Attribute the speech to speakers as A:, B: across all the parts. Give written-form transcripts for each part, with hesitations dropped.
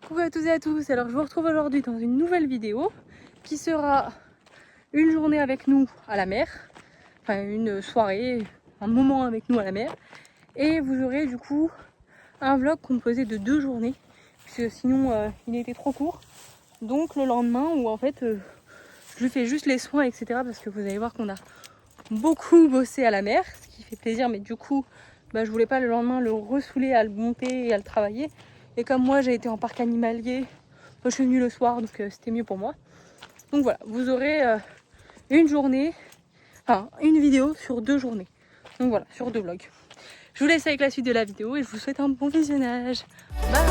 A: Coucou à tous et à tous, alors je vous retrouve aujourd'hui dans une nouvelle vidéo qui sera une journée avec nous à la mer, enfin une soirée, un moment avec nous à la mer, et vous aurez du coup un vlog composé de 2 journées, puisque sinon il était trop court, donc le lendemain où en fait je lui fais juste les soins etc, parce que vous allez voir qu'on a beaucoup bossé à la mer, ce qui fait plaisir, mais du coup je voulais pas le lendemain le ressouler à le monter et à le travailler. Et comme moi j'ai été en parc animalier, je suis venue le soir, donc c'était mieux pour moi. Donc voilà, vous aurez une journée, enfin une vidéo sur 2 journées. Donc voilà, sur 2 vlogs. Je vous laisse avec la suite de la vidéo et je vous souhaite un bon visionnage. Bye.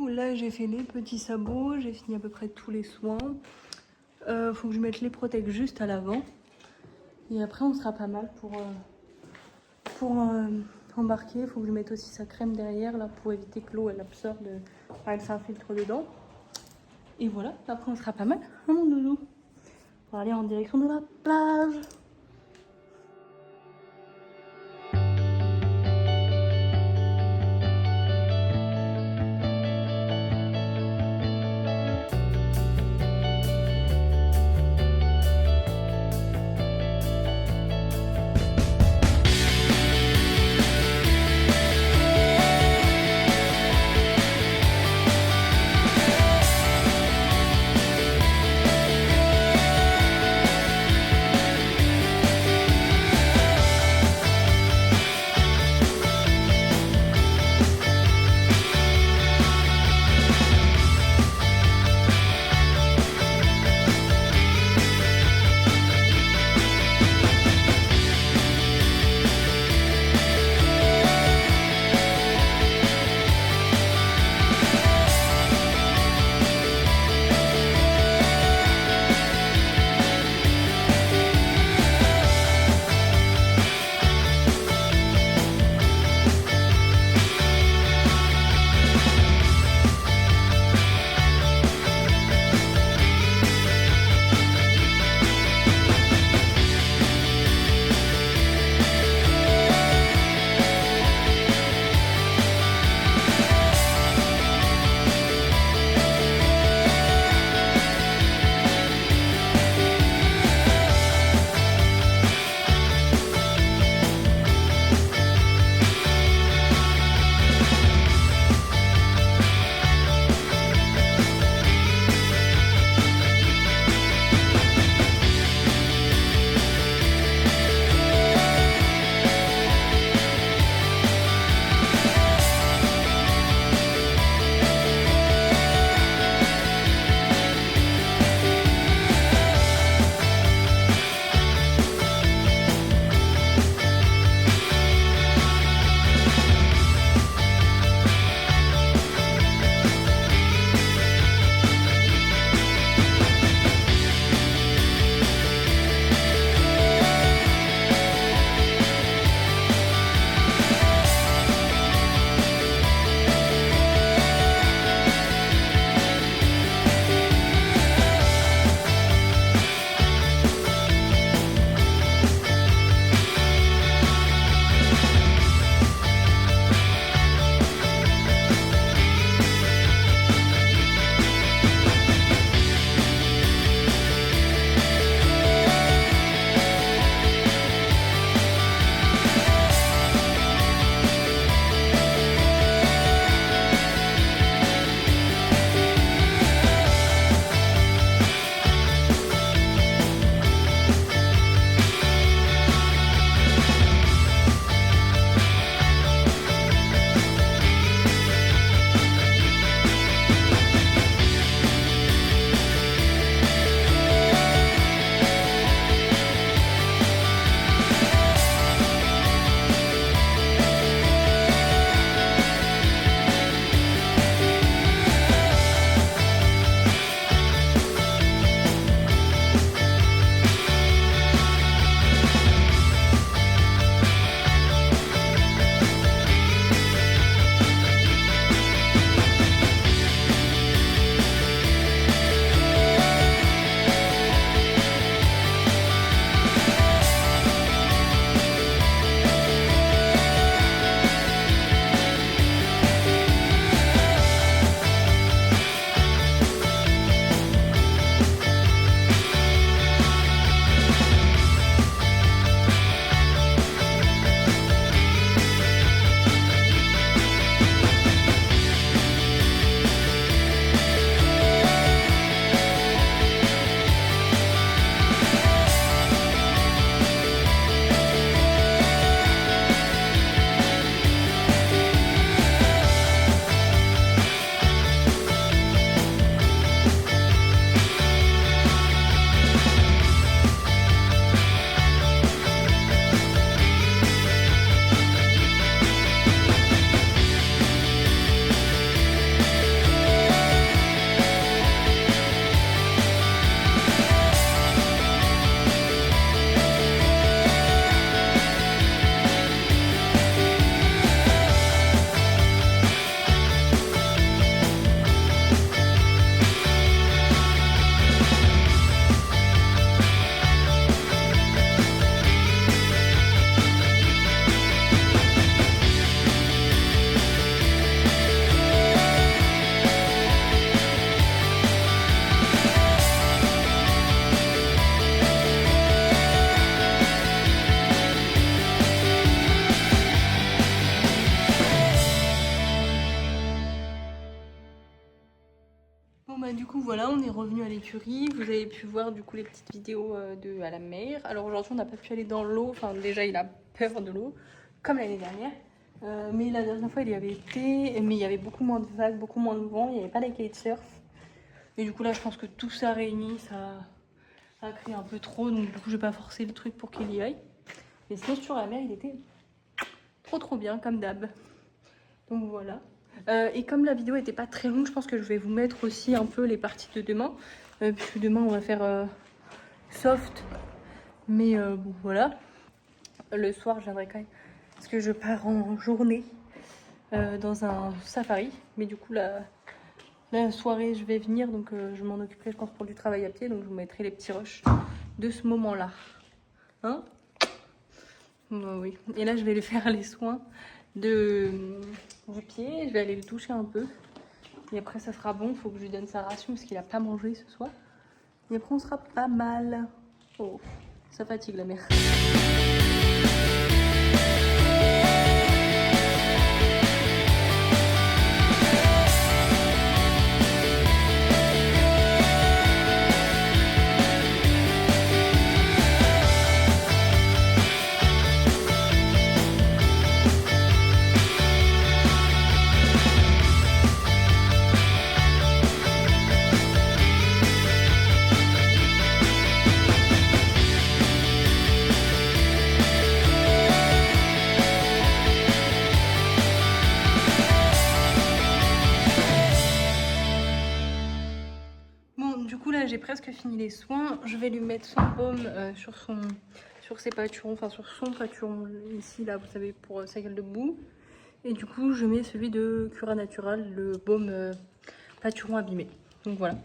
A: Là j'ai fait les petits sabots, j'ai fini à peu près tous les soins. Faut que je mette les protèges juste à l'avant. Et après on sera pas mal pour embarquer. Faut que je mette aussi sa crème derrière là pour éviter que l'eau elle absorbe, elle s'infiltre dedans. Et voilà, après on sera pas mal, hein, mon doudou, pour aller en direction de la plage. Du coup voilà, on est revenu à l'écurie. Vous avez pu voir du coup les petites vidéos de à la mer. Alors aujourd'hui on n'a pas pu aller dans l'eau, enfin déjà il a peur de l'eau, comme l'année dernière. Mais la dernière fois il y avait été, mais il y avait beaucoup moins de vagues, beaucoup moins de vent, il n'y avait pas les kitesurf. Et du coup là je pense que tout ça réuni, ça a créé un peu trop, donc du coup je vais pas forcer le truc pour qu'il y aille. Mais sinon sur la mer il était trop bien comme d'hab. Donc voilà. Et comme la vidéo n'était pas très longue, je pense que je vais vous mettre aussi un peu les parties de demain. Puisque demain on va faire soft. Mais bon voilà. Le soir je viendrai quand même. Parce que je pars en journée dans un safari. Mais du coup la soirée je vais venir. Donc je m'en occuperai je pense pour du travail à pied. Donc je vous mettrai les petits rushs de ce moment là. Hein? Bah oui. Et là je vais aller faire les soins du pied, je vais aller le toucher un peu et après ça sera bon. Il faut que je lui donne sa ration parce qu'il a pas mangé ce soir et après on sera pas mal. Oh, ça fatigue la mère. J'ai presque fini les soins. Je vais lui mettre son baume sur ses pâturons, enfin sur son pâturon ici là, vous savez, pour sa gueule de boue. Et du coup je mets celui de Cura Natural, le baume pâturon abîmé. Donc voilà.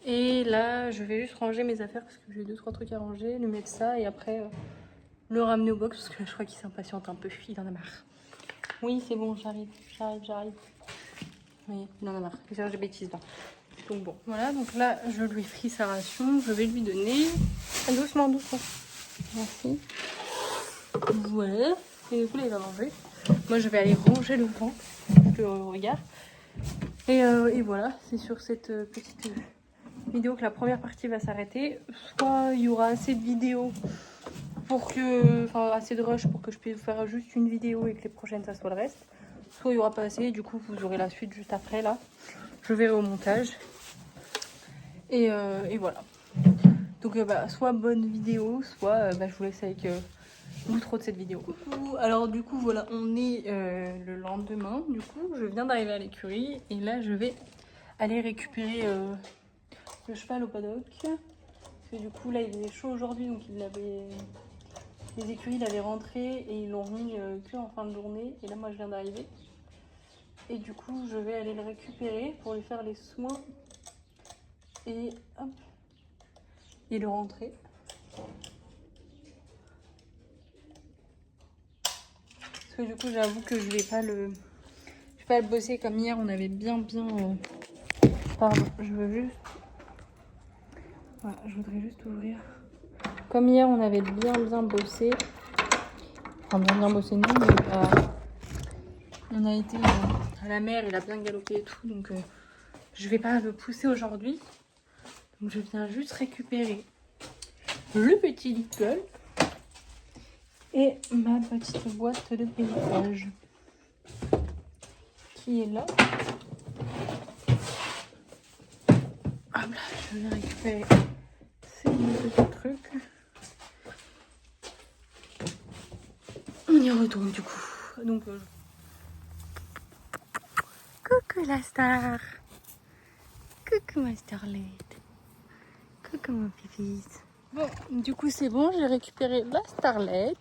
A: Et là je vais juste ranger mes affaires parce que j'ai 2-3 trucs à ranger, lui mettre ça et après le ramener au box parce que je crois qu'il s'impatiente un peu, il en a marre. Oui c'est bon, j'arrive. Oui, il en a marre, il cherche des bêtises là. Donc bon, voilà, donc là je lui ai pris sa ration, je vais lui donner. Doucement. Merci. Voilà, et du coup là il va manger. Moi je vais aller ranger le vent, le regard. Et voilà, c'est sur cette petite vidéo que la première partie va s'arrêter. Soit il y aura assez de vidéos pour que, enfin assez de rush pour que je puisse vous faire juste une vidéo et que les prochaines ça soit le reste. Soit il n'y aura pas assez, du coup vous aurez la suite juste après là. Je verrai au montage. Et voilà. Donc soit bonne vidéo, soit je vous laisse avec l'outro de cette vidéo. Coucou. Alors du coup voilà, on est le lendemain. Du coup je viens d'arriver à l'écurie et là je vais aller récupérer le cheval au paddock. Parce que du coup là il faisait chaud aujourd'hui, donc les écuries l'avaient rentré et ils l'ont remis que en fin de journée. Et là moi je viens d'arriver. Et du coup, je vais aller le récupérer pour lui faire les soins et hop, et le rentrer. Parce que du coup, j'avoue que je vais pas le bosser comme hier. On avait bien. Pardon, je veux juste. Voilà, je voudrais juste ouvrir. Comme hier, on avait bien bossé. Enfin, bien bossé nous, mais on a été à la mer, il a bien galopé et tout, donc je vais pas le pousser aujourd'hui. Donc je viens juste récupérer le petit licol et ma petite boîte de paysage qui est là. Hop là, je viens récupérer ces petits trucs. On y retourne du coup. Donc coucou la star. Coucou ma starlet. Coucou mon pipis. Bon, du coup c'est bon, j'ai récupéré la starlet.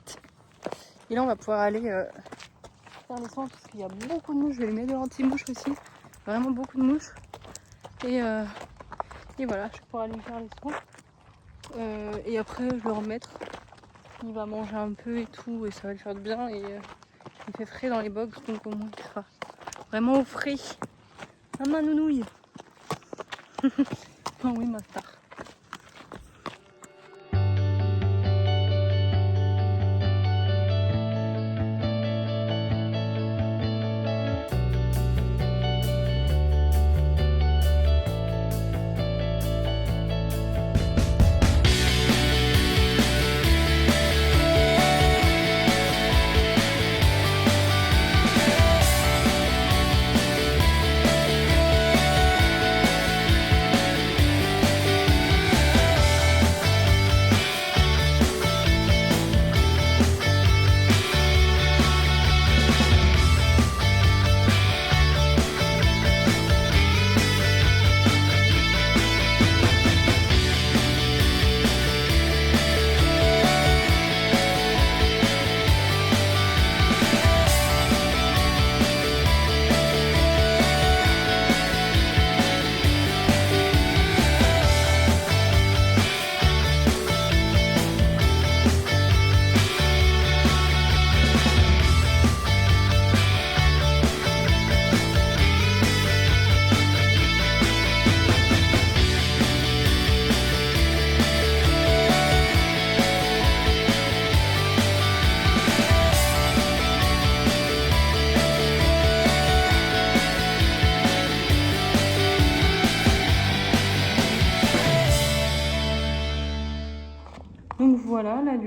A: Et là on va pouvoir aller faire les soins parce qu'il y a beaucoup de mouches. Je vais lui mettre de l'anti-mouche aussi. Vraiment beaucoup de mouches. Et voilà, je vais pouvoir aller faire les soins. Et après je vais le remettre. Il va manger un peu et tout et ça va lui faire du bien. Et il fait frais dans les box, donc au moins il sera vraiment au frais. Maman nounouille. Oh oui ma star.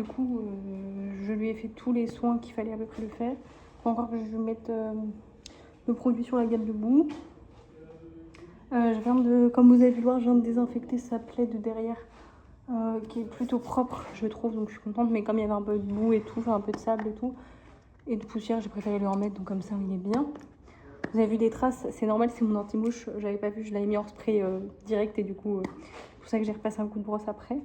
A: du coup, je lui ai fait tous les soins qu'il fallait à peu près le faire. Faut encore que je lui mette le produit sur la gamme de boue. Comme vous avez pu le voir, je viens de désinfecter sa plaie de derrière, qui est plutôt propre, je trouve, donc je suis contente. Mais comme il y avait un peu de boue et tout, enfin un peu de sable et tout, et de poussière, j'ai préféré lui en mettre, donc comme ça il est bien. Vous avez vu des traces, c'est normal, c'est mon anti-mouche, j'avais pas vu, je l'avais mis hors spray direct, et du coup, c'est pour ça que j'ai repassé un coup de brosse après.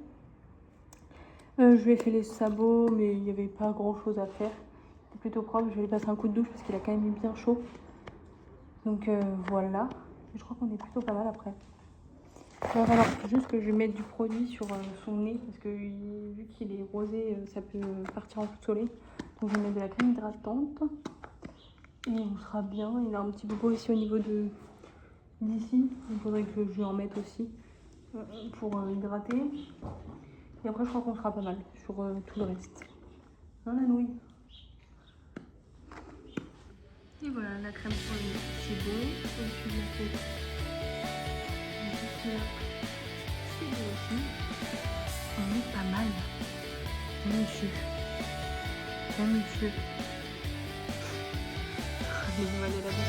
A: Je lui ai fait les sabots, mais il n'y avait pas grand chose à faire. C'était plutôt propre, je vais lui passer un coup de douche parce qu'il a quand même eu bien chaud. Donc voilà. Je crois qu'on est plutôt pas mal après. Il va falloir juste que je mette du produit sur son nez parce que vu qu'il est rosé, ça peut partir en coup de soleil. Donc je vais mettre de la crème hydratante et il sera bien. Il a un petit bobo aussi au niveau d'ici. Il faudrait que je lui en mette aussi pour hydrater. Et après je crois qu'on sera pas mal sur tout le reste. Hein, la nouille. Et voilà, la crème sur le nez, c'est bon. Au-dessus de la tête, juste là, c'est bon aussi. On est pas mal. Monsieur. Bien, monsieur. Je vais aller là-bas.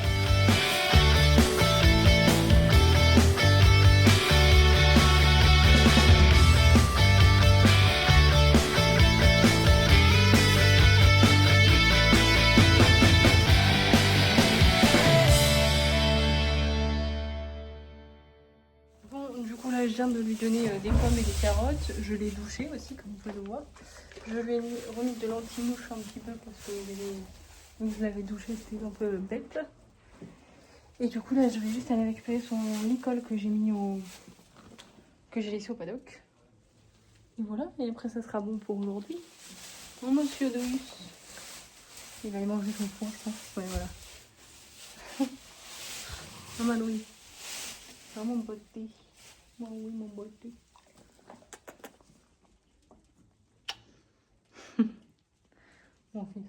A: Je viens de lui donner des pommes et des carottes. Je l'ai douché aussi, comme vous pouvez le voir. Je lui ai remis de l'anti-mouche un petit peu parce que je l'avais douché, c'était un peu bête. Et du coup là, je vais juste aller récupérer son licol que j'ai mis que j'ai laissé au paddock. Et voilà, et après ça sera bon pour aujourd'hui. Mon monsieur Douce, il va aller manger son foin, je pense. Ouais, voilà. Maman Louis, maman beauté. Moi, oui, mon beauté. Mon fils.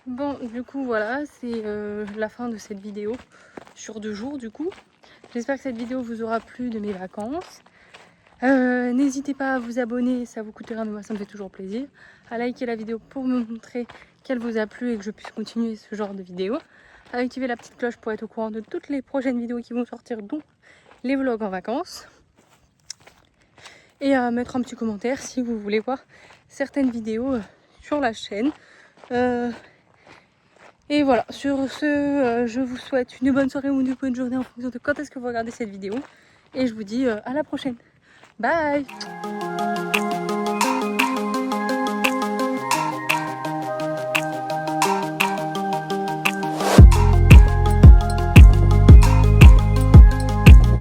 A: Bon, du coup, voilà, c'est la fin de cette vidéo sur 2 jours, du coup. J'espère que cette vidéo vous aura plu de mes vacances. N'hésitez pas à vous abonner, ça vous coûte rien, mais moi ça me fait toujours plaisir. À liker la vidéo pour me montrer qu'elle vous a plu et que je puisse continuer ce genre de vidéo. À activer la petite cloche pour être au courant de toutes les prochaines vidéos qui vont sortir, dont les vlogs en vacances. Et à mettre un petit commentaire si vous voulez voir certaines vidéos sur la chaîne. Et voilà, sur ce, je vous souhaite une bonne soirée ou une bonne journée en fonction de quand est-ce que vous regardez cette vidéo. Et je vous dis à la prochaine. Bye!